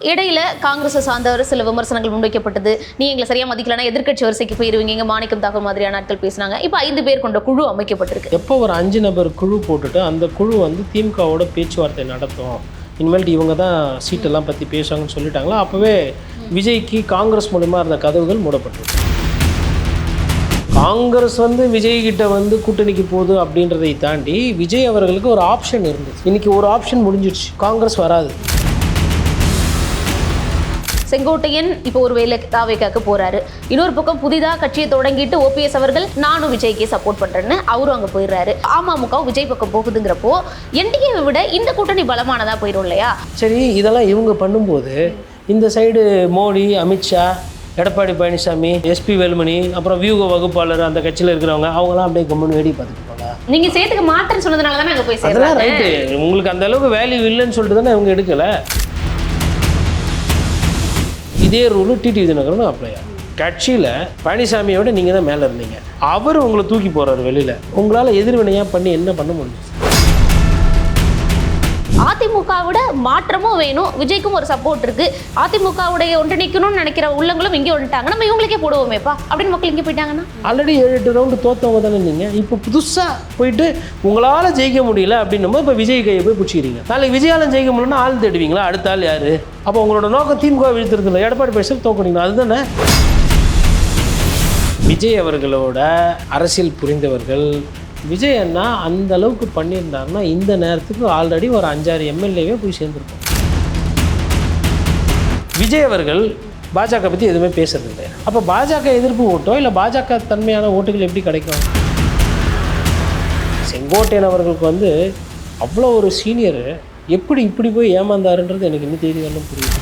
இடையில காங்கிரஸை சார்ந்த சில விமர்சனங்கள் முன்வைக்கப்பட்டது. நீ எங்களை சரியா மதிக்கலன்னா எதிர்க்கட்சி வரிசைக்கு போயிருவீங்க, இங்க மாணிக்கம் தாக்கூர் மாதிரியான ஆட்கள் பேசினாங்க. இப்போ 5 பேர் கொண்ட குழு அமைக்கப்பட்டிருக்கு. எப்போ ஒரு 5 நபர் குழு போட்டுட்டு அந்த குழு வந்து திமுகவோட பேச்சுவார்த்தை நடத்தும், இனிமேல்ட்டு இவங்க தான் சீட்டெல்லாம் பற்றி பேசுவாங்கன்னு சொல்லிட்டாங்களா, அப்போவே விஜய்க்கு காங்கிரஸ் மூலமாக இருந்த கதவுகள் மூடப்பட்டிருக்கு. காங்கிரஸ் வந்து விஜய்கிட்ட வந்து கூட்டணிக்கு போகுது அப்படின்றதை தாண்டி விஜய் அவர்களுக்கு ஒரு ஆப்ஷன் இருந்தது. இன்னைக்கு ஒரு ஆப்ஷன் முடிஞ்சிடுச்சு, காங்கிரஸ் வராது. செங்கோட்டையன் இப்போ ஒரு வேலை தாவேக்காக்கு போறாரு. இன்னொரு பக்கம் புதிதாக கட்சியை தொடங்கிட்டு ஓபிஎஸ் அவர்கள் நானும் விஜய்க்கு சப்போர்ட் பண்றேன்னு அவரும் அங்கே போயிடுறாரு. அமமுக விஜய் பக்கம் போகுதுங்கிறப்போ என்டிஏவை விட இந்த கூட்டணி பலமானதா போயிடும் இல்லையா? சரி, இதெல்லாம் இவங்க பண்ணும்போது இந்த சைடு மோடி, அமித்ஷா, எடப்பாடி பழனிசாமி, எஸ்பி வேலுமணி, அப்புறம் வியூக வகுப்பாளர் அந்த கட்சியில் இருக்கிறவங்க அவங்களாம் அப்படியே கம்மன் வேடி பார்த்துட்டு நீங்க சேர்த்துக்க மாட்டேன்னு சொன்னதுனால தானே அங்கே போய் அதெல்லாம் ரைட்டு. உங்களுக்கு அந்த அளவுக்கு வேல்யூ இல்லைன்னு சொல்லிட்டு தானே இவங்க எடுக்கல. இதே ரூலு டிடி விதிநகரனும் அப்ளை ஆகும். கட்சியில் பழனிசாமியோட நீங்கள் தான் மேலே இருந்தீங்க, அவர் உங்களை தூக்கி போகிறார் வெளியில். உங்களால் எதிர்வினையாக பண்ணி என்ன பண்ண முடியும்? அதிமுகவோட மாற்றமும் வேணும், விஜய்க்கும் ஒரு சப்போர்ட் இருக்கு. அதிமுகவுடைய ஒன்றிணைக்கணும்னு நினைக்கிற உள்ளங்களும் இங்கே வந்துட்டாங்க, நம்ம இவங்களுக்கே போடுவோமேப்பா அப்படின்னு மக்கள் இங்கே போயிட்டாங்கன்னா. ஆல்ரெடி 7-8 ரவுண்டு தோத்தவங்க தானே நீங்கள். இப்போ புதுசாக போயிட்டு உங்களால் ஜெயிக்க முடியல அப்படின்னும் இப்போ விஜய் கையை போய் பிடிச்சிக்கிறீங்க. நாளைக்கு விஜயாலும் ஜெயிக்க முடியலன்னா ஆள் தேடுவீங்களா? அடுத்த ஆள் யார்? அப்போ உங்களோட நோக்கம் திமுக வீழ்த்துறது இல்லை, எடப்பாடி பழனிசாமி தோக்கணும், அதுதானே. விஜய் அவர்களோட அரசியல் புரிந்தவர்கள் விஜய் அண்ணா அந்த அளவுக்கு பண்ணியிருந்தாருன்னா இந்த நேரத்துக்கு ஆல்ரெடி ஒரு 5-6 எம்எல்ஏவே போய் சேர்ந்துருக்கோம். விஜய் அவர்கள் பாஜக பற்றி எதுவுமே பேசுறது இல்லை. அப்போ பாஜக எதிர்ப்பு ஓட்டோ இல்லை பாஜக தன்மையான ஓட்டுகள் எப்படி கிடைக்கும்? செங்கோட்டையன் அவர்களுக்கு வந்து அவ்வளோ ஒரு சீனியரு எப்படி இப்படி போய் ஏமாந்தாருன்றது எனக்கு இன்னும் தேதி வரணும் புரியுது.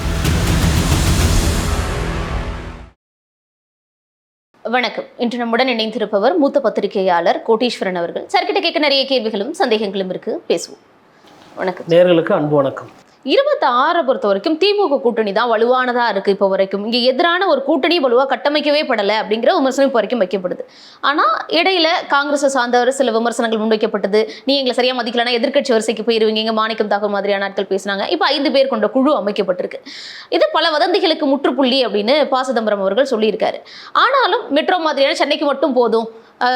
வணக்கம். இன்று நம்முடன் இணைந்திருப்பவர் மூத்த பத்திரிகையாளர் கோட்டீஸ்வரன் அவர்கள். சர்க்கிட்ட கேட்க நிறைய கேள்விகளும் சந்தேகங்களும் இருக்கு, பேசுவோம். வணக்கம். நேயர்களுக்கு அன்பு வணக்கம். 26 பொறுத்த வரைக்கும் திமுக கூட்டணி தான் வலுவானதா இருக்கு. இப்போ வரைக்கும் இங்கே எதிரான ஒரு கூட்டணி வலுவாக கட்டமைக்கவே படலை அப்படிங்கிற விமர்சனம் இப்போ வரைக்கும் வைக்கப்படுது. ஆனால் இடையில காங்கிரஸை சார்ந்த சில விமர்சனங்கள் முன்வைக்கப்பட்டது. நீ எங்களை சரியா மதிக்கலன்னா எதிர்க்கட்சி வரிசைக்கு போயிருவீங்க, இங்கே மாணிக்கம் தாக்கூர் மாதிரியான ஆட்கள் பேசினாங்க. இப்போ 5 பேர் கொண்ட குழு அமைக்கப்பட்டிருக்கு. இது பல வதந்திகளுக்கு முற்றுப்புள்ளி அப்படின்னு ப. சிதம்பரம் அவர்கள் சொல்லியிருக்காரு. ஆனாலும் மெட்ரோ மாதிரியான சென்னைக்கு மட்டும் போதும்,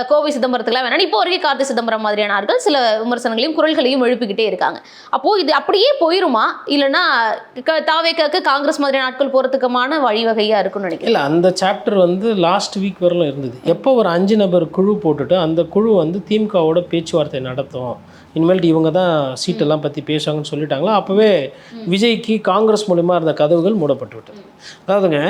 கோவை சிதம்பரத்துக்குலாம் வேணாம், இப்போ வரைக்கும் கார்த்தி சிதம்பரம் மாதிரியான ஆட்கள் சில விமர்சனங்களையும் குரல்களையும் எழுப்பிக்கிட்டே இருக்காங்க. அப்போது இது அப்படியே போயிருமா, இல்லைன்னா தாவேக்காக்கு காங்கிரஸ் மாதிரியான ஆட்கள் போகிறதுக்குமான வழிவகையாக இருக்குன்னு நினைக்கிறேன். இல்லை, அந்த சாப்டர் வந்து லாஸ்ட் வீக் வரலாம் இருந்தது. எப்போ ஒரு 5 நபர் குழு போட்டுட்டு அந்த குழு வந்து திமுகவோட பேச்சுவார்த்தை நடத்தும், இனிமேல்ட்டு இவங்க தான் சீட்டெல்லாம் பற்றி பேசுவாங்கன்னு சொல்லிட்டாங்களா, அப்போவே விஜய்க்கு காங்கிரஸ் மூலமாக இருந்த கதவுகள் மூடப்பட்டு விட்டது. அதாவதுங்க,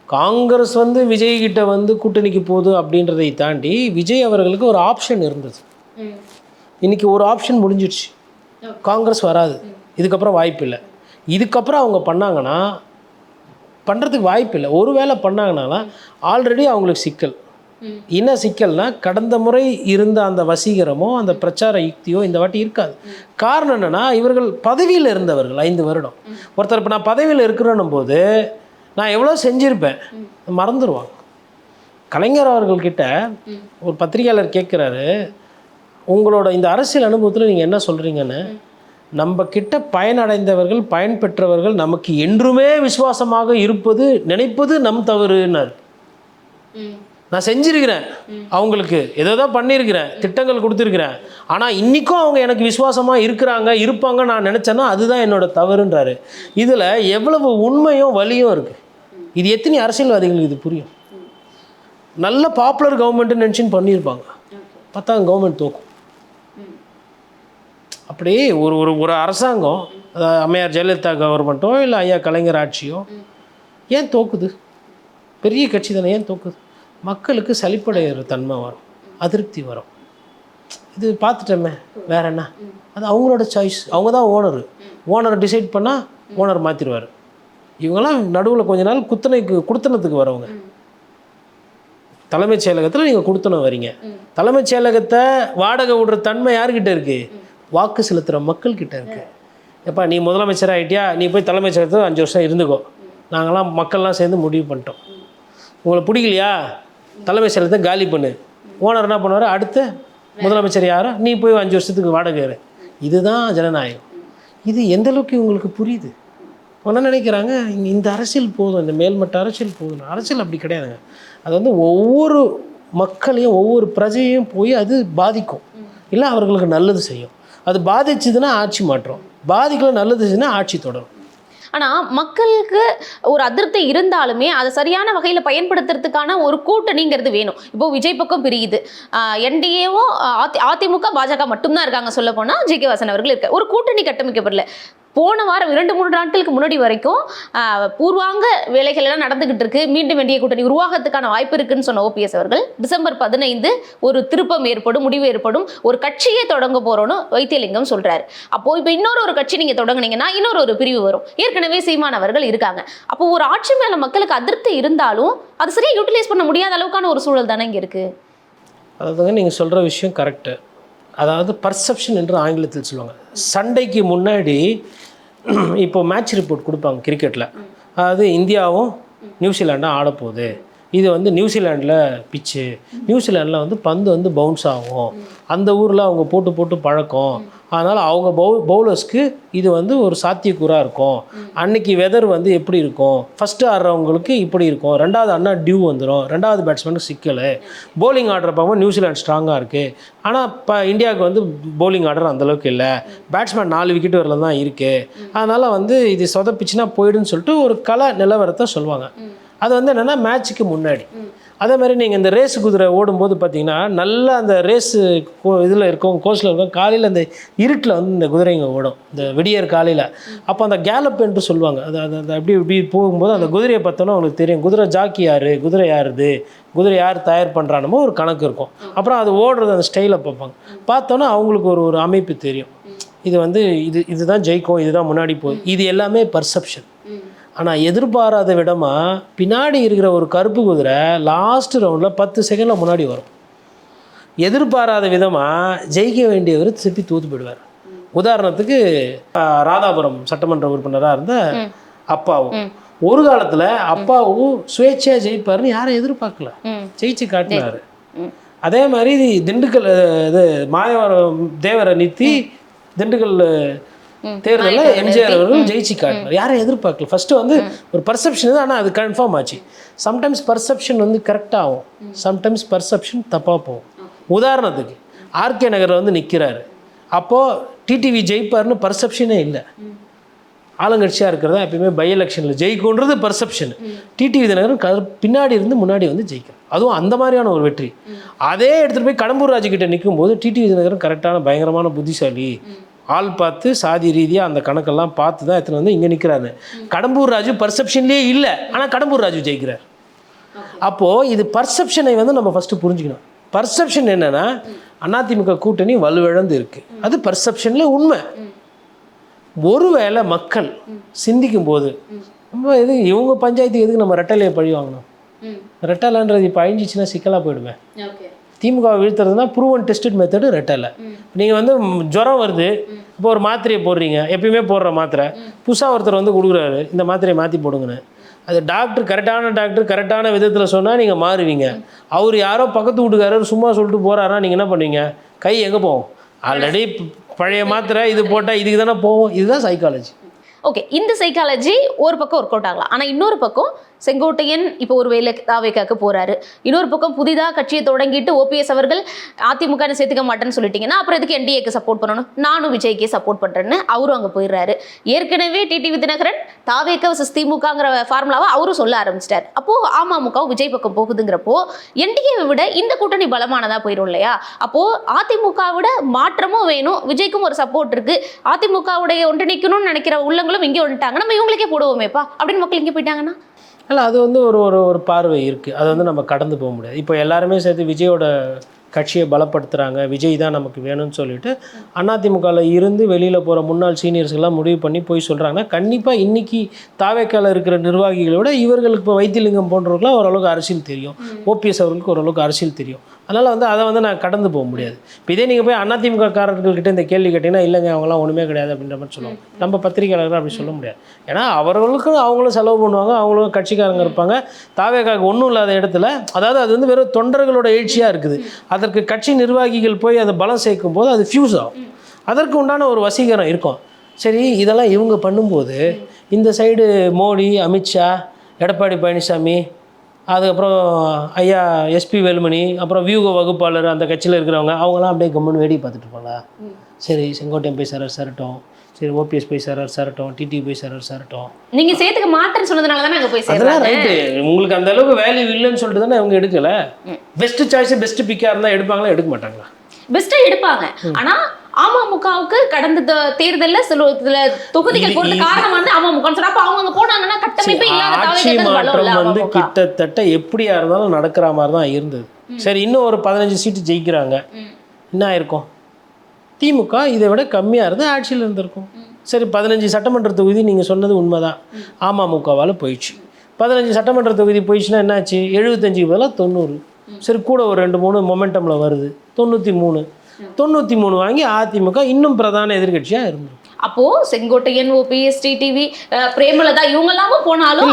காங்கிரஸ் வந்து விஜய்கிட்ட வந்து கூட்டணிக்கு போகுது அப்படின்றதை தாண்டி விஜய் அவர்களுக்கு ஒரு ஆப்ஷன் இருந்தது. இன்றைக்கி ஒரு ஆப்ஷன் முடிஞ்சிடுச்சு, காங்கிரஸ் வராது, இதுக்கப்புறம் வாய்ப்பு இல்லை. இதுக்கப்புறம் அவங்க பண்ணாங்கன்னா பண்ணுறதுக்கு வாய்ப்பு இல்லை. ஒரு வேளை பண்ணாங்கனால ஆல்ரெடி அவங்களுக்கு சிக்கல். என்ன சிக்கல்னா, கடந்த முறை இருந்த அந்த வசீகரமோ அந்த பிரச்சார யுக்தியோ இந்த வாட்டி இருக்காது. காரணம் என்னென்னா, இவர்கள் பதவியில் இருந்தவர்கள் 5 வருடம். ஒருத்தர் இப்போ நான் பதவியில் இருக்கிறன்னும் போது நான் எவ்வளோ செஞ்சுருப்பேன் மறந்துடுவாங்க. கலைஞர் அவர்கள்கிட்ட ஒரு பத்திரிகையாளர் கேட்குறாரு, உங்களோட இந்த அரசியல் அனுபவத்தில் நீங்கள் என்ன சொல்கிறீங்கன்னு. நம்ம கிட்ட பயனடைந்தவர்கள், பயன்பெற்றவர்கள் நமக்கு என்றுமே விசுவாசமாக இருப்பது நினைப்பது நம் தவறுன்னார். நான் செஞ்சுருக்கிறேன், அவங்களுக்கு ஏதோ பண்ணியிருக்கிறேன், திட்டங்கள் கொடுத்துருக்கிறேன், ஆனால் இன்றைக்கும் அவங்க எனக்கு விசுவாசமாக இருப்பாங்க நான் நினச்சேன்னா அதுதான் என்னோட தவறுன்றாரு. இதில் எவ்வளவு உண்மையும் வலியும் இருக்குது. இது எத்தனை அரசியல்வாதிகளுக்கு இது புரியும்? நல்ல பாப்புலர் கவர்மெண்ட்டுன்னு நினச்சின்னு பண்ணியிருப்பாங்க, பார்த்தா கவர்மெண்ட் தோக்கும். அப்படியே ஒரு ஒரு ஒரு அரசாங்கம், அம்மையார் ஜெயலலிதா கவர்மெண்ட்டோ இல்லை ஐயா கலைஞர் ஆட்சியோ ஏன் தோக்குது? பெரிய கட்சி தானே, ஏன் தோக்குது? மக்களுக்கு சலிப்படைகிற தன்மை வரும், அதிருப்தி வரும். இது பார்த்துட்டோமே, வேற என்ன? அது அவங்களோட சாய்ஸ், அவங்க தான் ஓனர் டிசைட் பண்ணால் ஓனர் மாற்றிடுவார். இவங்கெல்லாம் நடுவில் கொஞ்ச நாள் குடுத்தனத்துக்கு வரவங்க. தலைமைச் செயலகத்தில் நீங்கள் குடுத்தனம் வரீங்க. தலைமைச் செயலகத்தை வாடகை விடுற தன்மை யார்கிட்ட இருக்குது? வாக்கு செலுத்துகிற மக்கள்கிட்ட இருக்குது. எப்பா நீ முதலமைச்சர் ஆகிட்டியா, நீ போய் தலைமைச் செயலகத்தில் 5 வருஷம் இருந்துக்கோ, நாங்களாம் மக்கள்லாம் சேர்ந்து முடிவு பண்ணிட்டோம். உங்களை பிடிக்கலையா, தலைமைச் செயலகத்தை காலி பண்ணு. ஓனர் என்ன பண்ணுவார், அடுத்து முதலமைச்சர் யாரோ நீ போய் 5 வருஷத்துக்கு வாடகை. இதுதான் ஜனநாயகம். இது எந்த அளவுக்கு உங்களுக்கு புரியுது? என்ன நினைக்கிறாங்க, இந்த அரசியல் போதும், இந்த மேல்மட்ட அரசியல் போதும். அரசியல் அப்படி கிடையாதுங்க. அது வந்து ஒவ்வொரு மக்களையும் ஒவ்வொரு பிரஜையும் போய் அது பாதிக்கும், இல்லை அவர்களுக்கு நல்லது செய்யும். அது பாதிச்சுதுன்னா ஆட்சி மாற்றம், பாதிக்கல நல்லது செய்யுதுன்னா ஆட்சி தொடரும். ஆனால் மக்களுக்கு ஒரு அதிருப்தி இருந்தாலுமே அதை சரியான வகையில் பயன்படுத்துறதுக்கான ஒரு கூட்டணிங்கிறது வேணும். இப்போ விஜய் பக்கம் பிரியுது, என்டிஏவும் அதிமுக பாஜக மட்டும்தான் இருக்காங்க. சொல்ல போனால் ஜி கே வாசன் அவர்கள் இருக்க ஒரு கூட்டணி கட்டமைக்கப்படல. போன வாரம் 2-3 நாட்களுக்கு முன்னாடி வரைக்கும் பூர்வாங்க வேலைகள் எல்லாம் நடந்துகிட்டு இருக்கு, மீண்டும் என்டிஏ கூட்டணி உருவாகத்துக்கான வாய்ப்பு இருக்குன்னு சொன்ன ஓபிஎஸ் அவர்கள் டிசம்பர் 15 ஒரு திருப்பம் ஏற்படும், முடிவு ஏற்படும், ஒரு கட்சியே தொடங்க போறோம்னு வைத்தியலிங்கம் சொல்றாரு. அப்போ இப்போ இன்னொரு கட்சி நீங்க தொடங்குனீங்கன்னா இன்னொரு பிரிவு வரும். ஏற்கனவே சீமான் அவர்கள் இருக்காங்க. அப்போ ஒரு ஆட்சி மேல மக்களுக்கு அதிருப்தி இருந்தாலும் அது சரியா யூட்டிலைஸ் பண்ண முடியாத அளவுக்கான ஒரு சூழல் தானே இங்க இருக்கு. அதாவது நீங்கள் சொல்கிற விஷயம் கரெக்டு. அதாவது பர்செப்ஷன் என்று ஆங்கிலத்தில் சொல்லுவாங்க. சண்டைக்கு முன்னாடி இப்போ மேட்ச் ரிப்போர்ட் கொடுப்பாங்க கிரிக்கெட்டில். அதாவது இந்தியாவும் நியூசிலாண்டும் ஆடப்போகுது, இது வந்து நியூசிலாண்டில் பிச்சு, நியூசிலாண்டில் வந்து பந்து வந்து பவுன்ஸ் ஆகும், அந்த ஊரில் அவங்க போட்டு பழக்கம், அதனால் அவங்க பவுலர்ஸ்க்கு இது வந்து ஒரு சாத்தியக்கூறாக இருக்கும். அன்னைக்கு வெதர் வந்து எப்படி இருக்கும், ஃபஸ்ட்டு ஆடுறவங்களுக்கு இப்படி இருக்கும், ரெண்டாவது அண்ணா டியூ வந்துடும், ரெண்டாவது பேட்ஸ்மேனுக்கு சிக்கல், போலிங் ஆர்டர் பார்க்கும்போது நியூசிலாந்து ஸ்ட்ராங்காக இருக்குது, ஆனால் இப்போ இந்தியாவுக்கு வந்து போலிங் ஆர்டர் அந்தளவுக்கு இல்லை, பேட்ஸ்மேன் 4 விக்கெட் வரல தான் இருக்குது, அதனால் வந்து இது சொதப்பிச்சுன்னா போயிடுன்னு சொல்லிட்டு ஒரு கலை நிலவரத்தை சொல்லுவாங்க. அது வந்து என்னென்னா மேட்ச்சுக்கு முன்னாடி. அதே மாதிரி நீங்கள் இந்த ரேஸு குதிரை ஓடும்போது பார்த்தீங்கன்னா நல்லா அந்த ரேஸு இதில் இருக்கும், கோர்ஸில் இருக்கும், காலையில் அந்த இருட்டில் வந்து இந்த குதிரைங்க ஓடும், இந்த விடியற் காலையில். அப்போ அந்த கேலப் என்று சொல்லுவாங்க. அது இப்படி போகும்போது அந்த குதிரையை பார்த்தோன்னா அவங்களுக்கு தெரியும், குதிரை ஜாக்கி யார், குதிரை யாருது, குதிரை யார் தயார் பண்ணுறானமோ ஒரு கணக்கு இருக்கும். அப்புறம் அது ஓடுறது அந்த ஸ்டைலை பார்ப்பாங்க. பார்த்தோன்னா அவங்களுக்கு ஒரு அமைப்பு தெரியும், இது வந்து இதுதான் ஜெயிக்கும், இதுதான் முன்னாடி போகுது. இது எல்லாமே பர்செப்ஷன். ஆனால் எதிர்பாராத விடமாக பின்னாடி இருக்கிற ஒரு கருப்பு குதிரை லாஸ்ட் ரவுண்டில் 10 செகண்டில் முன்னாடி வரும். எதிர்பாராத விதமாக ஜெயிக்க வேண்டியவர் திருப்பி தூத்து போயிடுவார். உதாரணத்துக்கு ராதாபுரம் சட்டமன்ற உறுப்பினராக இருந்த அப்பாவும் ஒரு காலத்தில் அப்பாவும் சுயேட்சையாக ஜெயிப்பாருன்னு யாரும் எதிர்பார்க்கல, ஜெயிச்சு காட்டினார். அதே மாதிரி திண்டுக்கல் மாயவரம் தேவரை நிறுத்தி திண்டுக்கல் தேர்தலில் எம்ஜிஆர் அவர்கள் ஜெயிச்சு காட்டினார், யாரும் எதிர்பார்க்கல. ஃபஸ்ட்டு வந்து ஒரு பர்செப்ஷன் தான், ஆனால் அது கன்ஃபார்ம் ஆச்சு. சம்டைம்ஸ் பர்செப்ஷன் வந்து கரெக்டாக ஆகும், சம்டைம்ஸ் பர்செப்ஷன் தப்பாக போகும். உதாரணத்துக்கு ஆர்கே நகரில் வந்து நிற்கிறாரு, அப்போது டிடிவி ஜெயிப்பார்னு பர்செப்ஷனே இல்லை. ஆளுங்கட்சியாக இருக்கிறதா எப்பயுமே பை எலெக்ஷனில் ஜெயிக்கும்ன்றது பர்செப்ஷன். டிடிவி தினகரன் பின்னாடி இருந்து முன்னாடி வந்து ஜெயிக்கிறார், அதுவும் அந்த மாதிரியான ஒரு வெற்றி. அதே எடுத்துகிட்டு போய் கடம்பூர் ராஜுக்கிட்ட நிற்கும் போது டிடிவி தினகரன் கரெக்டான பயங்கரமான புத்திசாலி, ஆள் பார்த்து சாதி ரீதியாக அந்த கணக்கெல்லாம் பார்த்து தான் எத்தனை வந்து இங்கே நிற்கிறாரு. கடம்பூர் ராஜு பர்செப்ஷன்லேயே இல்லை, ஆனால் கடம்பூர் ராஜு ஜெயிக்கிறார். அப்போது இது பர்செப்ஷனை வந்து நம்ம ஃபஸ்ட்டு புரிஞ்சுக்கணும். பர்செப்ஷன் என்னென்னா அதிமுக கூட்டணி வலுவிழந்து இருக்குது, அது பர்செப்ஷனில் உண்மை. ஒருவேளை மக்கள் சிந்திக்கும் போது நம்ம இவங்க பஞ்சாயத்துக்கு எதுக்கு நம்ம ரெட்டலையை பழி வாங்கணும், ரெட்டலைன்றது இப்போ அழிஞ்சிச்சுன்னா சிக்கலாக போயிடுமே. திமுக வீழ்த்துறதுனா ப்ரூவன் டெஸ்டட் மெத்தடு ரெட்டலை. நீங்கள் வந்து ஜுரம் வருது, இப்போ ஒரு மாத்திரையை போடுறீங்க, எப்பயுமே போடுற மாத்திரை, புதுசாக ஒருத்தர் வந்து கொடுக்குறாரு இந்த மாத்திரையை மாற்றி போடுங்கன்னு, அது டாக்டர் கரெக்டான விதத்தில் சொன்னால் நீங்கள் மாறுவீங்க. அவர் யாரோ பக்கத்து வீட்டுக்காரர் சும்மா சொல்லிட்டு போகிறாரா, நீங்கள் என்ன பண்ணுவீங்க, கை எங்கே போகும், ஆல்ரெடி பழைய மாத்திரை இது போட்டால் இதுக்கு தானே போகும். இதுதான் சைக்காலஜி. ஓகே, இந்த சைக்காலஜி ஒரு பக்கம் ஒர்க் அவுட் ஆகலாம். ஆனால் இன்னொரு பக்கம் செங்கோட்டையன் இப்போ ஒரு வேலை தாவேக்காக்கு போறாரு, இன்னொரு பக்கம் புதிதாக கட்சியை தொடங்கிட்டு ஓபிஎஸ் அவர்கள் அதிமுக சேர்த்துக்க மாட்டேன்னு சொல்லிட்டீங்கன்னா அப்புறம் எதுக்கு என்டிஏக்கு சப்போர்ட் பண்ணணும், நானும் விஜய்க்கே சப்போர்ட் பண்ணுறேன்னு அவரும் அங்கே போயிடுறாரு. ஏற்கனவே டிடிவி தினகரன் தாவேக்க வர்சஸ் திமுகங்கிற ஃபார்முலாவை அவரும் சொல்ல ஆரம்பிச்சிட்டார். அப்போது அமமுகவும் விஜய் பக்கம் போகுதுங்கிறப்போ என்டிஏவை விட இந்த கூட்டணி பலமானதாக போயிடும் இல்லையா? அப்போது அதிமுக விட மாற்றமும் வேணும், விஜய்க்கும் ஒரு சப்போர்ட் இருக்குது, அதிமுகவுடைய ஒன்றிணைக்கணும்னு நினைக்கிற உள்ளங்களும் இங்கே வந்துட்டாங்க, நம்ம இவங்களுக்கே போடுவோமேப்பா அப்படின்னு மக்கள் இங்கே போயிட்டாங்கன்னா இல்லை, அது வந்து ஒரு பார்வை இருக்குது, அதை வந்து நம்ம கடந்து போக முடியாது. இப்போ எல்லாருமே சேர்த்து விஜயோட கட்சியை பலப்படுத்துகிறாங்க, விஜய் தான் நமக்கு வேணும்னு சொல்லிட்டு அதிமுகவில் இருந்து வெளியில் போகிற முன்னாள் சீனியர்ஸ்கெல்லாம் முடிவு பண்ணி போய் சொல்கிறாங்கன்னா கண்டிப்பாக இன்றைக்கி தாவேக்கால இருக்கிற நிர்வாகிகளை விட இவர்களுக்கு இப்போ வைத்தியலிங்கம் போன்றவர்களும் ஓரளவுக்கு அரசியல் தெரியும், ஓபிஎஸ் அவர்களுக்கு ஓரளவுக்கு அரசியல் தெரியும். அதனால் வந்து அதை வந்து நான் கடந்து போக முடியாது. இப்போ இதே நீங்கள் போய் அதிமுக காரர்கள்கிட்ட இந்த கேள்வி கேட்டிங்கன்னா இல்லைங்க அவங்களாம் ஒன்றுமே கிடையாது அப்படின்ற மாதிரி சொல்லுவாங்க. நம்ம பத்திரிகையாளர்கள் அப்படி சொல்ல முடியாது. ஏன்னா அவர்களுக்கும் அவங்களும் செலவு பண்ணுவாங்க, அவங்களும் கட்சிக்காரங்க இருப்பாங்க. தாவேக்காவுக்கு ஒன்றும் இல்லாத இடத்துல, அதாவது அது வந்து வெறும் தொண்டர்களோட எழுச்சியாக இருக்குது, அதற்கு கட்சி நிர்வாகிகள் போய் அதை பலம் சேர்க்கும் போது அது ஃபியூஸ் ஆகும், அதற்கு உண்டான ஒரு வசீகரம் இருக்கும். சரி, இதெல்லாம் இவங்க பண்ணும்போது இந்த சைடு மோடி, அமித்ஷா, எடப்பாடி பழனிசாமி, அதுக்கப்புறம் ஐயா எஸ்பி வேலுமணி, அப்புறம் வியூக வகுப்பாளர் அந்த கட்சியில் இருக்கிறவங்க அவங்களாம் அப்படியே கம்முன்னு வேடி பார்த்துட்டு இருப்பாங்களா? சரி செங்கோட்டையன் போய் சரட்டும், சரி ஓபிஎஸ் போய் சரட்டும், டிடி போய் சரட்டும். நீங்க சேர்த்துக்க மாட்டேன்னு சொன்னதுனால தான் நாங்க போய் அதெல்லாம் ரைட்டு. உங்களுக்கு அந்த அளவுக்கு வேல்யூ இல்லைன்னு சொல்லிட்டு தானே அவங்க எடுக்கல. பெஸ்ட் சாய்ஸ் பெஸ்ட் பிக்காக இருந்தால் எடுப்பாங்களா, எடுக்க மாட்டாங்களா? பெஸ்ட்டா எடுப்பாங்க. ஆனா அமமுகவுக்கு கடந்த தேர்தல்ல சில தொகுதிகள் போறது காரணம் வந்து அமமுக. அப்ப அவங்க அங்க போனாங்கன்னா கட்டமைப்பு இல்லாத ஆட்சி மாற்றம் வந்து கிட்டத்தட்ட எப்படியா இருந்தாலும் நடக்கிற மாதிரி தான் இருந்தது. சரி, இன்னும் ஒரு 15 சீட்டு ஜெயிக்கிறாங்க, என்ன ஆயிருக்கும்? திமுக இதை விட கம்மியாக இருந்து ஆட்சியில் இருந்திருக்கும். சரி, 15 சட்டமன்ற தொகுதி நீங்கள் சொன்னது உண்மைதான், அமமுகவால் போயிடுச்சு. 15 சட்டமன்ற தொகுதி போயிடுச்சுன்னா என்னாச்சு? 75 பதிலாக 90. சரி, கூட ஒரு 2-3 மொமெண்டமில் வருது, 93 வாங்கி அதிமுக இன்னும் பிரதான எதிர்கட்சியாக இருந்தது. அப்போ செங்கோட்டையன், ஓபிஎஸ், டிடிவி, பிரேமலதா இவங்க எல்லாமே போனாலும்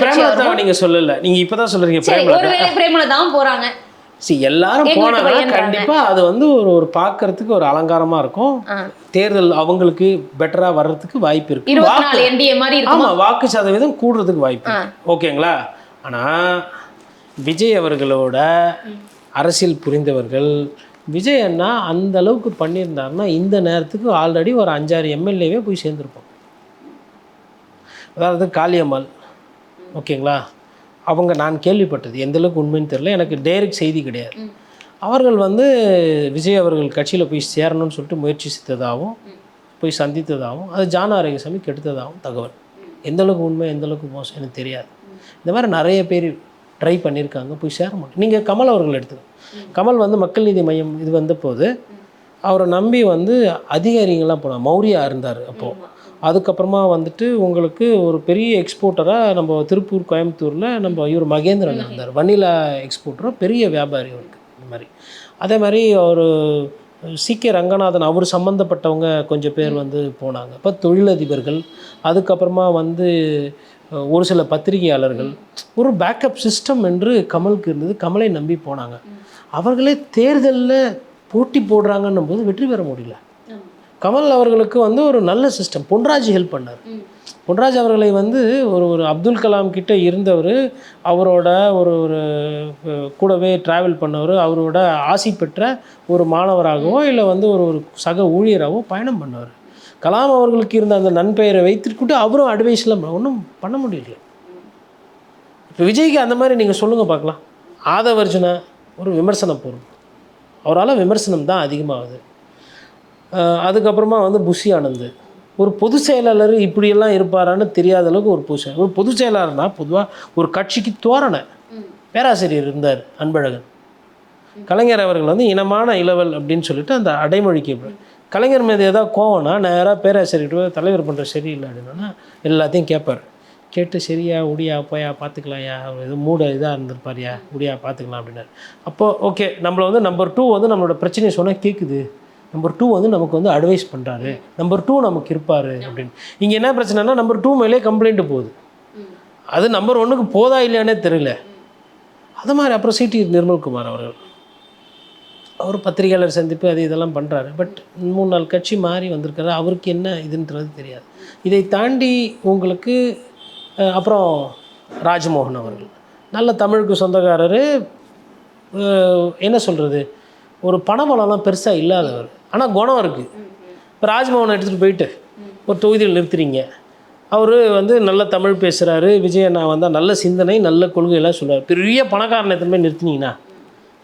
பிரேமலதாவை நீங்க சொல்லல, நீங்க இப்பதான் சொல்றீங்க. ஒருவேளை பிரேமலதாவும் போறாங்க. எல்லாரும் போனாங்கன்னா கண்டிப்பா அது வந்து ஒரு பார்க்கறதுக்கு ஒரு அலங்காரமா இருக்கும். தேர்தல் அவங்களுக்கு பெட்டரா வர்றதுக்கு வாய்ப்பு இருக்கு. 24 என்டிஏ மாதிரி இருக்கும். ஆமா, வாக்கு சதவீதம் கூடுறதுக்கு வாய்ப்பு இருக்கு. ஓகேங்களா? ஆனா விஜய் அவர்களோட அரசியல் புரிந்தவர்கள், விஜய் அண்ணா அந்த அளவுக்கு பண்ணியிருந்தாருன்னா இந்த நேரத்துக்கு ஆல்ரெடி ஒரு 5-6 எம்எல்ஏவே போய் சேர்ந்துருப்போம். அதாவது காளியம்மாள், ஓகேங்களா, அவங்க நான் கேள்விப்பட்டது, எந்தளவுக்கு உண்மைன்னு தெரியல, எனக்கு டைரக்ட் செய்தி கிடையாது. அவர்கள் வந்து விஜய் அவர்கள் கட்சியில் போய் சேரணும்னு சொல்லிட்டு முயற்சி செய்ததாகவும் போய் சந்தித்ததாகவும் அது ஜான ஆரோக்கியசாமி கெடுத்ததாகவும் தகவல். எந்தளவுக்கு உண்மை எந்தளவுக்கு மோசம் எனக்கு தெரியாது. இந்த மாதிரி நிறைய பேர் ட்ரை பண்ணியிருக்காங்க, போய் சேர முடியும். நீங்கள் கமல் அவர்கள் எடுத்துக்கோங்க. கமல் வந்து மக்கள் நீதி மையம் இது வந்த போது அவரை நம்பி வந்து அதிகாரிகள்லாம் போனாங்க. மௌரியா இருந்தார் அப்போது. அதுக்கப்புறமா வந்துட்டு உங்களுக்கு ஒரு பெரிய எக்ஸ்போர்ட்டராக நம்ம திருப்பூர், கோயம்புத்தூரில் நம்ம இவர் மகேந்திரன் இருந்தார், வனிலா எக்ஸ்போர்ட்டராக பெரிய வியாபாரி அவருக்கு. இந்த மாதிரி அதே மாதிரி ஒரு சிகே ரங்கநாதன் அவர் சம்மந்தப்பட்டவங்க கொஞ்சம் பேர் வந்து போனாங்க. இப்போ தொழிலதிபர்கள், அதுக்கப்புறமா வந்து ஒரு சில பத்திரிகையாளர்கள், ஒரு பேக்கப் சிஸ்டம் என்று கமலுக்கு இருந்தது. கமலை நம்பி போனாங்க. அவர்களே தேர்தலில் போட்டி போடுறாங்கன்னும் போது வெற்றி பெற முடியல. கமல் அவர்களுக்கு வந்து ஒரு நல்ல சிஸ்டம், பொன்ராஜ் ஹெல்ப் பண்ணார். பொன்ராஜ் அவர்களை வந்து ஒரு அப்துல் கலாம் கிட்ட இருந்தவர், அவரோட ஒரு கூடவே ட்ராவல் பண்ணவர், அவரோட ஆசி பெற்ற ஒரு மாணவராகவோ இல்லை வந்து ஒரு சக ஊழியராகவோ பயணம் பண்ணவர். கலாம் அவர்களுக்கு இருந்த அந்த நன்பெயரை வைத்துக்கிட்டு அவரும் அட்வைஸ்லாம் ஒன்றும் பண்ண முடியல. இப்போ விஜய்க்கு அந்த மாதிரி நீங்கள் சொல்லுங்கள் பார்க்கலாம். ஆதவர்ஜுனா ஒரு விமர்சன பொருள், அவரால் விமர்சனம் தான் அதிகமாகுது. அதுக்கப்புறமா வந்து புஷி ஆனந்த் ஒரு பொதுச் செயலாளர் இப்படியெல்லாம் இருப்பாரான்னு தெரியாத அளவுக்கு ஒரு பொதுச் செயலாளர்னா பொதுவாக ஒரு கட்சிக்கு தோரணை பேராசிரியர் இருந்தார் அன்பழகன். கலைஞர் அவர்கள் வந்து இனமான இளவல் அப்படின்னு சொல்லிட்டு அந்த அடைமொழிக்கு கலைஞர் மீது ஏதாவது கோவம்னா நேராக பேராசிரியர் தலைவர் பண்ணுற சரியில்லை அப்படின்னா எல்லாத்தையும் கேட்பார். கேட்டு சரியா உடியா போயா பார்த்துக்கலாம்யா, எதுவும் மூட இதாக இருந்திருப்பார்யா, உடியா பார்த்துக்கலாம் அப்படின்னாரு. அப்போது ஓகே, நம்மளை வந்து நம்பர் 2 வந்து நம்மளோட பிரச்சனையை சொன்னால் கேட்குது, நம்பர் 2 வந்து நமக்கு வந்து அட்வைஸ் பண்ணுறாரு, நம்பர் 2 நமக்கு இருப்பார் அப்படின்னு. இங்கே என்ன பிரச்சனைனா நம்பர் 2 மேலே கம்ப்ளைண்ட்டு போகுது, அது நம்பர் 1க்கு போதா இல்லையானே தெரியல. அது மாதிரி அப்புறம் சிடி நிர்மல்குமார் அவர்கள் அவர் பத்திரிகையாளர் சந்திப்பு அது இதெல்லாம் பண்ணுறாரு. பட் 3-4 கட்சி மாறி வந்திருக்காரு, அவருக்கு என்ன இதுன்றது தெரியாது. இதை தாண்டி உங்களுக்கு அப்புறம் ராஜ்மோகன் அவர்கள் நல்ல தமிழுக்கு சொந்தக்காரர், என்ன சொல்கிறது, ஒரு பணபலம்லாம் பெருசாக இல்லாதவர், ஆனால் குணம் இருக்குது. இப்போ ராஜ்மோகனை எடுத்துகிட்டு போயிட்டு ஒரு தொகுதியில் நிறுத்துறீங்க, அவர் வந்து நல்ல தமிழ் பேசுகிறாரு, விஜய் அண்ணா வந்தால் நல்ல சிந்தனை நல்ல கொள்கையெல்லாம் சொல்லுவார். பெரிய பணக்காரனை எத்தனை போய் நிறுத்தினீங்கன்னா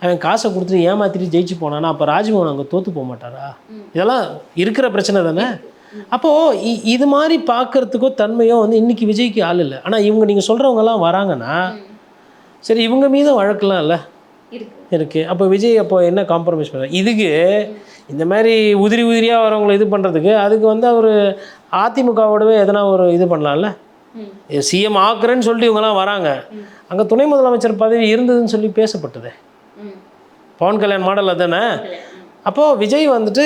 அவன் காசை கொடுத்துட்டு ஏமாற்றிட்டு ஜெயிச்சு போனானா அப்போ ராஜ்மோகன் அங்கே தோற்று போக மாட்டாரா? இதெல்லாம் இருக்கிற பிரச்சனை தானே. அப்போது இது மாதிரி பார்க்குறதுக்கோ தன்மையோ வந்து இன்றைக்கி விஜய்க்கு ஆள் இல்லை. ஆனால் இவங்க நீங்கள் சொல்கிறவங்கலாம் வராங்கன்னா சரி, இவங்க மீதும் வழக்கெலாம் இல்லை இருக்குது. அப்போ விஜய் அப்போ என்ன காம்ப்ரமைஸ் பண்ணுறாரு? இதுக்கு இந்த மாதிரி உதிரியாக வரவங்களை இது பண்ணுறதுக்கு அதுக்கு வந்து அவர் அதிமுகவோடவே எதனா ஒரு இது பண்ணலாம்ல. சிஎம் ஆக்குறேன்னு சொல்லிட்டு இவங்கெல்லாம் வராங்க, அங்கே துணை முதலமைச்சர் பதவி இருந்ததுன்னு சொல்லி பேசப்பட்டது. பவன் கல்யாண் மாடல் அதுதானே. அப்போது விஜய் வந்துட்டு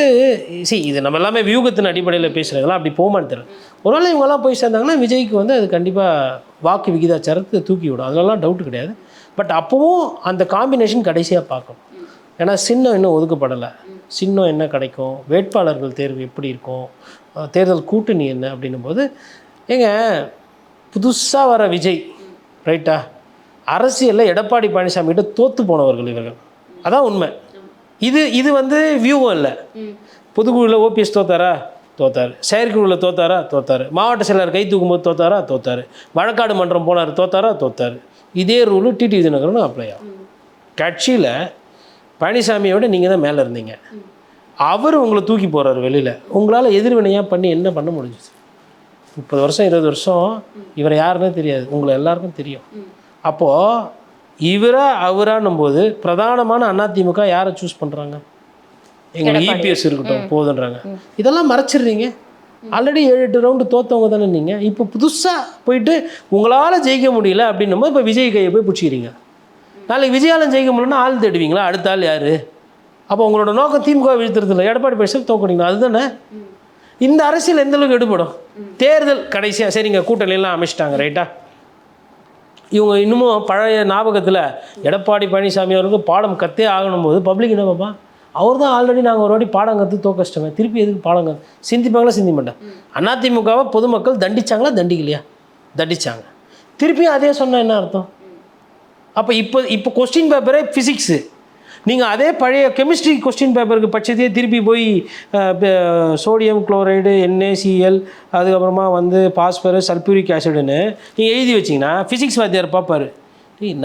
இது நம்ம எல்லாமே வியூகத்தின் அடிப்படையில் பேசுகிறதுலாம் அப்படி போமான்னு தெரியல. ஒருவேளை இவங்கெல்லாம் போய் சேர்ந்தாங்கன்னா விஜய்க்கு வந்து அது கண்டிப்பாக வாக்கு விகிதாச்சாரத்தை தூக்கி விடும், அதெல்லாம் டவுட்டு கிடையாது. பட் அப்போவும் அந்த காம்பினேஷன் கடைசியாக பார்க்கணும். ஏன்னா சின்னம் இன்னும் ஒதுக்கப்படலை, சின்னம் என்ன கிடைக்கும், வேட்பாளர்கள் தேர்வு எப்படி இருக்கும், தேர்தல் கூட்டணி என்ன அப்படின்னும் போது ஏங்க புதுசாக வர விஜய் ரைட்டா, அரசியலில் எடப்பாடி பழனிசாமி கிட்ட தோற்று போனவர்கள் இவர்கள், அதான் உண்மை. இது வந்து வியூவும் இல்லை. பொதுக்குழுவில் ஓபிஎஸ் தோத்தாரா, தோத்தார். செயற்குழுவில் தோத்தாரா, தோத்தார். மாவட்ட செயலர் கை தூக்கும்போது தோத்தாரா, தோத்தார். வழக்காடு மன்றம் போனார், தோத்தாரா, தோத்தார். இதே ரூலு டிடி தினகரனும் அப்ளை ஆகும். கட்சியில் பழனிசாமியோட நீங்கள் தான் மேலே இருந்தீங்க, அவர் உங்களை தூக்கி போகிறார் வெளியில். உங்களால் எதிர்வினையாக பண்ணி என்ன பண்ண முடிஞ்சிச்சு? 30 வருஷம் 20 வருஷம் இவரை யாருன்னே தெரியாது, உங்களை எல்லாருக்கும் தெரியும். அப்போது இவரா அவரானும் போது பிரதானமான அதிமுக யாரை சூஸ் பண்ணுறாங்க? எங்களுக்கு இபிஎஸ் இருக்கட்டும் போதுன்றாங்க. இதெல்லாம் மறைச்சிடுறீங்க. ஆல்ரெடி 7-8 ரவுண்டு தோற்றவங்க தானே நீங்கள். இப்போ புதுசாக போயிட்டு உங்களால் ஜெயிக்க முடியல அப்படின்னும் போது இப்போ விஜய் கையை போய் பிடிச்சிக்கிறீங்க. நாளைக்கு விஜயாலும் ஜெயிக்க முடியலன்னா ஆள் தேடுவீங்களா? அடுத்த ஆள் யார்? அப்போ உங்களோட நோக்கம் திமுக வீழ்த்துறது இல்லை, எடப்பாடி பழனிசாமி தோக்கணும், அதுதானே. இந்த அரசியல் எந்தளவுக்கு எடுபடும்? தேர்தல் கடைசியாக சரிங்க கூட்டணியெல்லாம் அமைச்சிட்டாங்க ரைட்டா, இவங்க இன்னமும் பழைய ஞாபகத்தில் எடப்பாடி பழனிசாமி அவருக்கு பாடம் கற்றே ஆகணும் போது பப்ளிக் என்ன பார்ப்பா, அவர் தான் ஆல்ரெடி நாங்கள் ஒரு வாட்டி பாடம் கற்று தோக்கச்சிட்டோங்க, திருப்பி எதுக்கு பாடம் கற்று சிந்திப்பாங்களா? சிந்தி மாட்டேன். அதிமுகவை பொதுமக்கள் தண்டிச்சாங்களா, தண்டிக்கலையா? தண்டிச்சாங்க. திருப்பியும் அதே சொன்னால் என்ன அர்த்தம்? அப்போ இப்போ கொஸ்டின் பேப்பரே ஃபிசிக்ஸு, நீங்கள் அதே பழைய கெமிஸ்ட்ரி கொஸ்டின் பேப்பருக்கு பட்சத்தையே திருப்பி போய் சோடியம் குளோரைடு, NaCl, அதுக்கப்புறமா வந்து பாஸ்பரஸ், சல்ஃபூரிக் ஆசிடுன்னு நீங்கள் எழுதி வச்சிங்கன்னா ஃபிசிக்ஸ் வாத்தியார் பார்ப்பார்.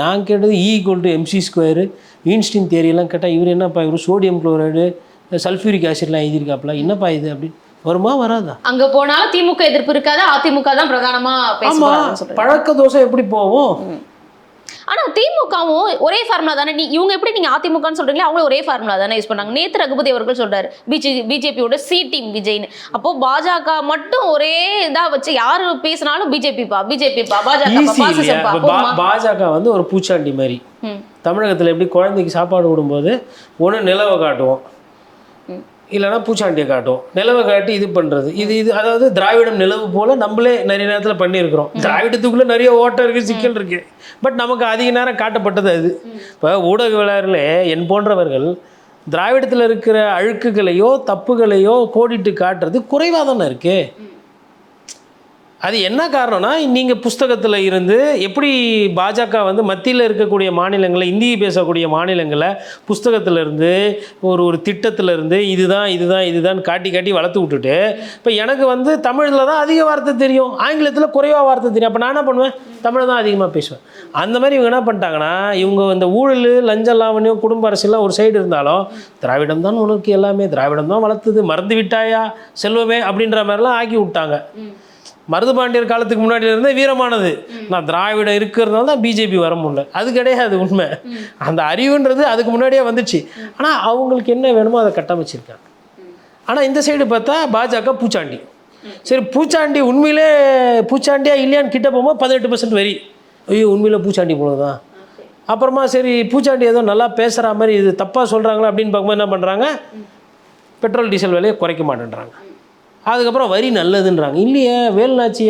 நான் கேட்டது E=mc², ஈன்ஸ்டீன் தியரியெல்லாம் கேட்டால் இவர் என்னப்பா இவர் சோடியம் குளோரைடு, சல்ஃபூரிக் ஆசிட்லாம் எழுதியிருக்காப்புல, என்னப்பா இது அப்படின்னு வருமா வராதா? அங்கே போனாலும் திமுக எதிர்ப்பு இருக்காது, அதிமுக தான் பிரதானமாக பேசுவாங்க. பழக்க தோசை எப்படி போவோம்? ஆனா திமுகவும் ஒரே ஃபார்முலா தானே. இவங்க எப்படி நீங்க அதிமுகன்னு சொல்றீங்களா, அவங்களும் ஒரே ஃபார்முலா தானே யூஸ் பண்ணாங்க. நேத்து ரகுபதி அவர்கள் சொல்றாரு பிஜேபியோட சி டீம் விஜய்னு. அப்போ பாஜக மட்டும் ஒரே இதா வச்சு யாரு பேசினாலும் பிஜேபிப்பா பாஜக வந்து ஒரு பூச்சாண்டி மாதிரி. தமிழகத்தில் எப்படி குழந்தைக்கு சாப்பாடு விடும்போது ஒன்று நிலவை காட்டுவோம், இல்லைனா பூச்சாண்டியை காட்டும். நிலவை காட்டி இது பண்ணுறது, இது அதாவது திராவிடம் நிலவு போல் நம்மளே நிறைய நேரத்தில் பண்ணியிருக்கிறோம். திராவிடத்துக்குள்ளே நிறைய ஓட்டம் இருக்குது, சிக்கல் இருக்குது. பட் நமக்கு அதிக நேரம் காட்டப்பட்டது அது. இப்போ ஊடகவியலாளர்களே என் போன்றவர்கள் திராவிடத்தில் இருக்கிற அழுக்குகளையோ தப்புகளையோ கோடிட்டு காட்டுறது குறைவாக தானே இருக்குது. அது என்ன காரணம்னா, நீங்கள் புஸ்தகத்தில் இருந்து எப்படி பாஜக வந்து மத்தியில் இருக்கக்கூடிய மாநிலங்களை, இந்தி பேசக்கூடிய மாநிலங்களை புஸ்தகத்தில் இருந்து ஒரு திட்டத்தில் இருந்து இதுதான் காட்டி வளர்த்து விட்டுட்டு, இப்போ எனக்கு வந்து தமிழில் தான் அதிக வார்த்தை தெரியும், ஆங்கிலத்தில் குறைவாக வார்த்தை தெரியும். அப்போ நான் என்ன பண்ணுவேன்? தமிழை தான் அதிகமாக பேசுவேன். அந்த மாதிரி இவங்க என்ன பண்ணிட்டாங்கன்னா, இவங்க இந்த ஊழல், லஞ்ச லாவணியம், குடும்ப அரசியலாம் ஒரு சைடு இருந்தாலும் திராவிடம் தான் உனக்கு எல்லாமே, திராவிடம் தான் வளர்த்துது, மறந்து விட்டாயா செல்வமே அப்படின்ற மாதிரிலாம் ஆக்கி விட்டாங்க. மருதுபாண்டியர் காலத்துக்கு முன்னாடி இருந்தே வீரமானது, நான் திராவிடம் இருக்கிறதுனால தான் பிஜேபி வர முடியல, அது கிடையாது உண்மை. அந்த அறிவுன்றது அதுக்கு முன்னாடியே வந்துச்சு. ஆனால் அவங்களுக்கு என்ன வேணுமோ அதை கட்டமைச்சிருக்காங்க. ஆனால் இந்த சைடு பார்த்தா பாஜக பூச்சாண்டி. சரி, பூச்சாண்டி உண்மையிலே பூச்சாண்டியா இல்லையான்னு கிட்ட போகும்போது 18% வரி. ஐயோ உண்மையிலே பூச்சாண்டி போலதான். அப்புறமா சரி பூச்சாண்டி ஏதோ நல்லா பேசுகிற மாதிரி இது தப்பாக சொல்கிறாங்களா அப்படின்னு பார்க்கும்போது என்ன பண்ணுறாங்க, பெட்ரோல் டீசல் விலையை குறைக்க மாட்டேன்றாங்க. அதுக்கப்புறம் வரி நல்லதுன்றாங்க. இல்லையே, வேலுநாச்சி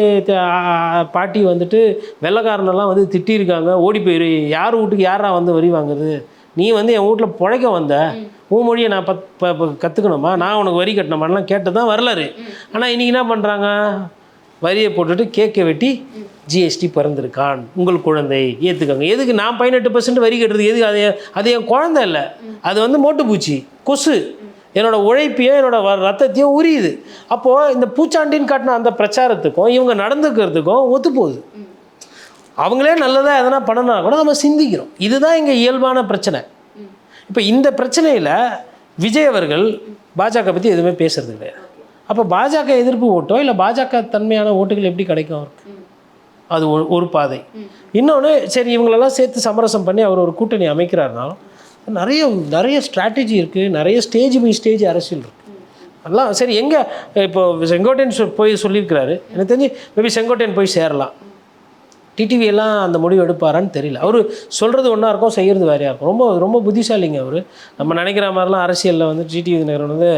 பாட்டி வந்துட்டு வெள்ளைக்காரனெல்லாம் வந்து திட்டியிருக்காங்க, ஓடி போயிரு, யார் வீட்டுக்கு யாரா வந்து வரி வாங்குறது, நீ வந்து என் வீட்டில் பிழைக்க வந்த, உன் மொழியை நான் கற்றுக்கணுமா, நான் உனக்கு வரி கட்டணுமாலாம் கேட்டு தான் வரலாறு. ஆனால் இன்றைக்கி என்ன பண்ணுறாங்க, வரியை போட்டுட்டு கேக்கை வெட்டி ஜிஎஸ்டி பிறந்திருக்கான், உங்கள் குழந்தை ஏற்றுக்காங்க. எதுக்கு நான் 18% வரி கட்டுறது? எதுக்கு? அது என் குழந்தை இல்லை, அது வந்து மோட்டுப்பூச்சி, கொசு, என்னோடய உழைப்பையும் என்னோடய ரத்தத்தையும் உரியுது. அப்போது இந்த பூச்சாண்டின்னு காட்டின அந்த பிரச்சாரத்துக்கும் இவங்க நடந்துக்கிறதுக்கும் ஒத்து போகுது. அவங்களே நல்லதாக எதனா பண்ணனா கூட நம்ம சிந்திக்கிறோம். இதுதான் இங்கே இயல்பான பிரச்சனை. இப்போ இந்த பிரச்சனையில் விஜய் அவர்கள் பாஜக பற்றி எதுவுமே பேசுறது கிடையாது. அப்போ பாஜக எதிர்ப்பு ஓட்டோ இல்லை பாஜக தன்மையான ஓட்டுகள் எப்படி கிடைக்கும் அவருக்கு? அது ஒரு பாதை. இன்னொன்று, சரி இவங்களெல்லாம் சேர்த்து சமரசம் பண்ணி அவர் ஒரு கூட்டணி அமைக்கிறாருனாலும் நிறைய ஸ்ட்ராட்டஜி இருக்குது, நிறைய ஸ்டேஜ் பை ஸ்டேஜ் அரசியல் இருக்குது. அதெல்லாம் சரி. எங்கே இப்போ செங்கோட்டையன் போய் சொல்லியிருக்கிறாரு, எனக்கு தெரிஞ்சு மேபி செங்கோட்டையன் போய் சேரலாம். டிடிவி எல்லாம் அந்த முடிவு எடுப்பாரான்னு தெரியல. அவர் சொல்கிறது ஒன்றா இருக்கும், செய்கிறது வேறையாக இருக்கும். ரொம்ப ரொம்ப புத்திசாலிங்க அவர். நம்ம நினைக்கிற மாதிரிலாம் அரசியலில் வந்து டிடிவி தினகரன் வந்து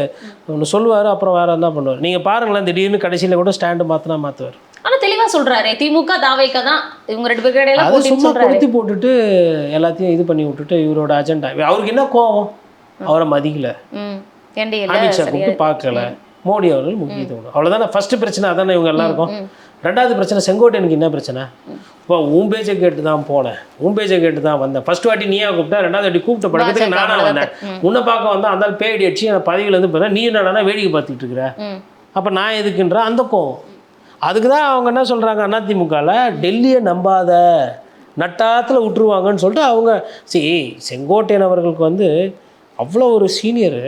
ஒன்று சொல்லுவார், அப்புறம் வேறு என்ன பண்ணுவார். நீங்கள் பாருங்களேன், திடீர்னு கடைசியில் கூட ஸ்டாண்டு மாற்றுவார். ஆனால் தெளிவாக சொல்கிறாரு, திமுக தாவேக்கா தான் இவங்க 2 பேர் இடையில அதை சும்மா கொளுத்தி போட்டுட்டு எல்லாத்தையும் இது பண்ணி விட்டுட்டு இவரோட அஜெண்டா. அவருக்கு என்ன கோவம்? அவரை மதிக்கல, அமித்ஷா கூப்பிட்டு பார்க்கல, மோடி அவர்கள் முக்கியத்துவம், அவ்வளோதானே ஃபஸ்ட்டு பிரச்சனை. அதானே இவங்க எல்லாருக்கும். ரெண்டாவது பிரச்சனை செங்கோட்டையனுக்கு என்ன பிரச்சனை? இப்போ உன் பேச்சை கேட்டு தான் போனேன், உன் பேச்சை கேட்டு தான் வந்தேன். ஃபர்ஸ்ட் வாட்டி நீயா கூப்பிட்டா, ரெண்டாவது வாட்டி கூப்பிட்ட படத்துக்கு நானா வந்தேன். உன்னை பார்க்க வந்தால் அந்த பேடி அடிச்சு அந்த பதவியிலேருந்து போகிறேன், நீ என்னடா வேடிக்கை பார்த்துக்கிட்டு இருக்கிற, அப்போ நான் எதுக்குன்ற அந்த கோவம். அதுக்கு தான் அவங்க என்ன சொல்கிறாங்க, அதிமுகவில் டெல்லியை நம்பாத, நட்டாத்தில் விட்டுருவாங்கன்னு சொல்லிட்டு அவங்க. செங்கோட்டையன் அவர்களுக்கு வந்து அவ்வளோ ஒரு சீனியரு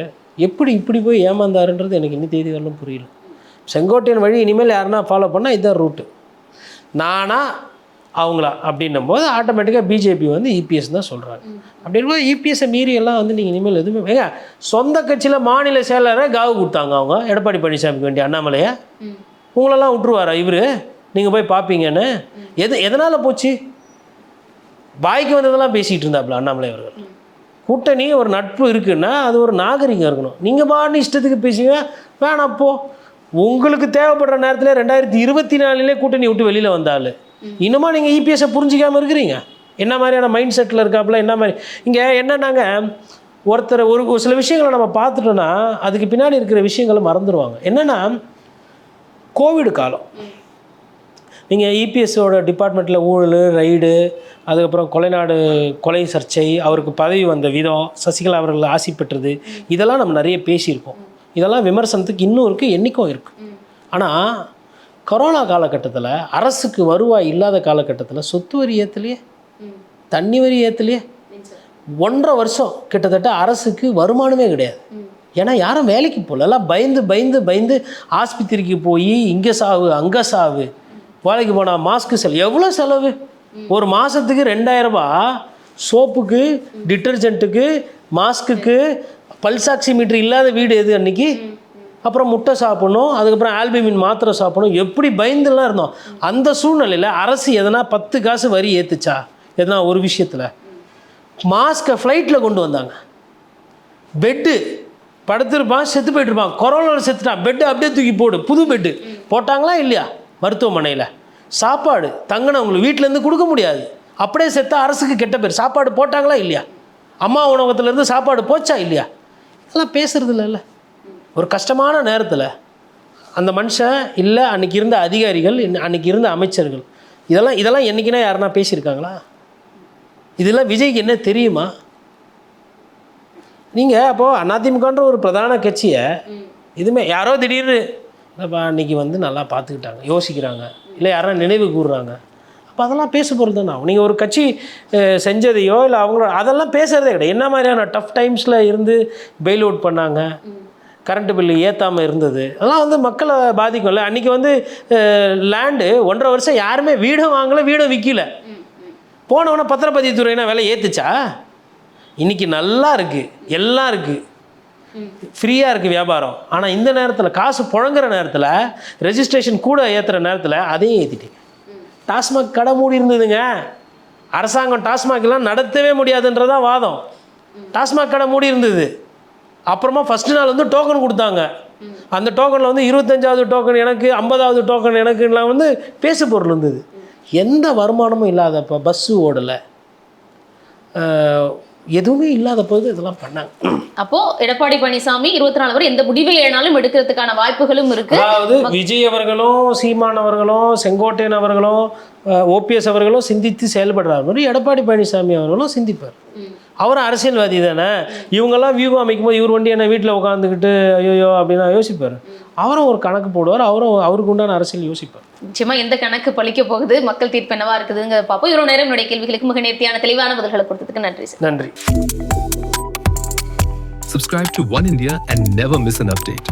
எப்படி இப்படி போய் ஏமாந்தாருன்றது எனக்கு இன்னும் தேதி வரலும் புரியல. செங்கோட்டையன் வழி இனிமேல் யாருன்னா ஃபாலோ பண்ணால் இதுதான் ரூட்டு, நானா அவங்களா அப்படின்னும் போது ஆட்டோமேட்டிக்காக பிஜேபி வந்து இபிஎஸ் தான் சொல்கிறாங்க. அப்படின்போது இபிஎஸ்ஸை மீறி எல்லாம் வந்து நீங்கள் இனிமேல் எதுவுமே ஏங்க சொந்த கட்சியில் மாநில செயலரை காவு கொடுத்தாங்க அவங்க எடப்பாடி பழனிசாமிக்கு வேண்டிய அண்ணாமலையை. உங்களெல்லாம் விட்டுருவாரா இவர், நீங்கள் போய் பார்ப்பீங்கன்னு? எதனால் போச்சு? வாய்க்கு வந்ததெல்லாம் பேசிகிட்டு இருந்தாப்புல அண்ணாமலை அவர்கள். கூட்டணி ஒரு நட்பு இருக்குன்னா அது ஒரு நாகரிகம் இருக்கணும். நீங்கள் பாட்டு இஷ்டத்துக்கு பேசுங்க, வேணாப்போ உங்களுக்கு தேவைப்படுற நேரத்தில் 2024 கூட்டணி விட்டு வெளியில் வந்தால் இன்னுமா நீங்கள் இபிஎஸ்ஸை புரிஞ்சிக்காமல் இருக்கிறீங்க? என்ன மாதிரியான மைண்ட் செட்டில் இருக்காப்புல, என்ன மாதிரி இங்கே என்னன்னாங்க, ஒருத்தர் ஒரு சில விஷயங்களை நம்ம பார்த்துட்டோன்னா அதுக்கு பின்னாடி இருக்கிற விஷயங்களை மறந்துடுவாங்க. என்னென்னா கோவிட் காலம், நீங்கள் இபிஎஸ்ஸோட டிபார்ட்மெண்ட்டில் ஊழல் ரைடு, அதுக்கப்புறம் கொலை சர்ச்சை, அவருக்கு பதவி வந்த விதம், சசிகலா அவர்கள் ஆசி பெற்றது, இதெல்லாம் நம்ம நிறைய பேசியிருக்கோம். இதெல்லாம் விமர்சனத்துக்கு இன்னும் இருக்குது, என்றைக்கும் இருக்குது. ஆனால் கொரோனா காலகட்டத்தில் அரசுக்கு வருவாய் இல்லாத காலகட்டத்தில் சொத்து வரி ஏற்றலையே, தண்ணி வரி ஏற்றலையே, 1.5 வருஷம் கிட்டத்தட்ட அரசுக்கு வருமானமே கிடையாது. ஏன்னா யாரும் வேலைக்கு போகல, எல்லாம் பயந்து ஆஸ்பத்திரிக்கு போய் இங்கே சாவு அங்கே சாவு, வேலைக்கு போனால் மாஸ்க்கு செலவு, எவ்வளோ செலவு? ஒரு மாதத்துக்கு 2000 ரூபாய் சோப்புக்கு, டிட்டர்ஜென்ட்டுக்கு, மாஸ்க்குக்கு. பல்ஸ் ஆக்சிமீட்டர் இல்லாத வீடு எது அன்றைக்கி? அப்புறம் முட்டை சாப்பிடணும், அதுக்கப்புறம் ஆல்பமின் மாத்திரை சாப்பிடணும், எப்படி பயந்துலாம் இருந்தோம். அந்த சூழ்நிலையில் அரசு எதனா 10 காசு வரி ஏற்றுச்சா? எதனா ஒரு விஷயத்தில்? மாஸ்க்கை ஃப்ளைட்டில் கொண்டு வந்தாங்க. பெட்டு படுத்துருப்பான், செத்து போய்ட்டுருப்பான், கொரோனாவில் செத்துட்டான், பெட்டு அப்படியே தூக்கி போடு, புது பெட்டு போட்டாங்களா இல்லையா? மருத்துவமனையில் சாப்பாடு தங்கினவங்களுக்கு வீட்டிலேருந்து கொடுக்க முடியாது, அப்படியே செத்தா அரசுக்கு கெட்ட பேர். சாப்பாடு போட்டாங்களா இல்லையா? அம்மா உணவகத்துலேருந்து சாப்பாடு போச்சா இல்லையா? இதெல்லாம் பேசுறது இல்லைல்ல. ஒரு கஷ்டமான நேரத்தில் அந்த மனுஷன் இல்லை, அன்றைக்கி இருந்த அதிகாரிகள், அன்றைக்கி இருந்த அமைச்சர்கள், இதெல்லாம் என்றைக்குன்னா யாருன்னா பேசியிருக்காங்களா? இதெல்லாம் விஜய்க்கு என்ன தெரியுமா? நீங்கள் அப்போது அதிமுகன்ற ஒரு பிரதான கட்சியை இதுவுமே யாரோ திடீர்னு அன்றைக்கி வந்து நல்லா பார்த்துக்கிட்டாங்க, யோசிக்கிறாங்க, இல்லை யாரும் நினைவு கூறுறாங்க, அப்போ அதெல்லாம் பேச போகிறது தானே. நீங்கள் ஒரு கட்சி செஞ்சதையோ இல்லை அவங்களோட அதெல்லாம் பேசுகிறதே கிடையாது. என்ன மாதிரியான டஃப் டைம்ஸில் இருந்து பெயில் அவுட் பண்ணாங்க, கரண்ட்டு பில்லு ஏற்றாமல் இருந்தது, அதெல்லாம் வந்து மக்களை பாதிக்கும்ல. அன்றைக்கி வந்து லேண்டு 1.5 வருஷம் யாருமே வீடும் வாங்கலை, வீடும் விற்கல. போனவொன்னே பத்திரப்பதிவுத்துறைனா விலை ஏற்றுச்சா? இன்றைக்கி நல்லா இருக்குது, எல்லாம் இருக்குது, ஃப்ரீயாக இருக்குது வியாபாரம். ஆனால் இந்த நேரத்தில் காசு புழங்குற நேரத்தில், ரெஜிஸ்ட்ரேஷன் கூட ஏற்றுற நேரத்தில் அதையும் ஏற்றிட்டீங்க. டாஸ்மாக் கடை மூடி இருந்ததுங்க, அரசாங்கம் டாஸ்மாக்லாம் நடத்தவே முடியாதுன்றதான் வாதம். டாஸ்மாக் கடை மூடி இருந்தது. அப்புறமா ஃபஸ்ட்டு நாள் வந்து டோக்கன் கொடுத்தாங்க. அந்த டோக்கனில் வந்து 25வது டோக்கன் எனக்கு, 50வது டோக்கன் எனக்குலாம் வந்து பேசு பொருள் இருந்தது. எந்த வருமானமும் இல்லாதப்போ, பஸ்ஸு ஓடலை, எதுவுமே இல்லாத போது இதெல்லாம் பண்ணாங்க. அப்போ எடப்பாடி பழனிசாமி 24 வரை எந்த முடிவை ஏனாலும் எடுக்கிறதுக்கான வாய்ப்புகளும் இருக்கு. அதாவது விஜய் அவர்களும், சீமான் அவர்களும், செங்கோட்டையன் அவர்களும், ஓபிஎஸ் அவர்களும் சிந்தித்து செயல்படுறாரு மாதிரி எடப்பாடி பழனிசாமி அவர்களும் சிந்திப்பார். அவரும் அரசியல்வாதி தானே. இவங்கெல்லாம் வியூகம் அமைக்கும் போது இவர் வண்டி என்ன வீட்டில் உட்காந்துக்கிட்டு ஐயோ அப்படின்னா யோசிப்பார். அவரும் ஒரு கணக்கு போடுவார், அவருக்கு உண்டான அரசியல் யோசிப்பார். நிச்சயமா எந்த கணக்கு பழிக்க போகுது, மக்கள் தீர்ப்பு என்னவா இருக்குதுங்க பார்ப்போம். இவ்வளோ நேரம் என்னுடைய கேள்விகளுக்கு மிக நேர்த்தியான தெளிவான பதில்களை கொடுத்ததுக்கு நன்றி சார். நன்றி. Subscribe to One India and never miss an update.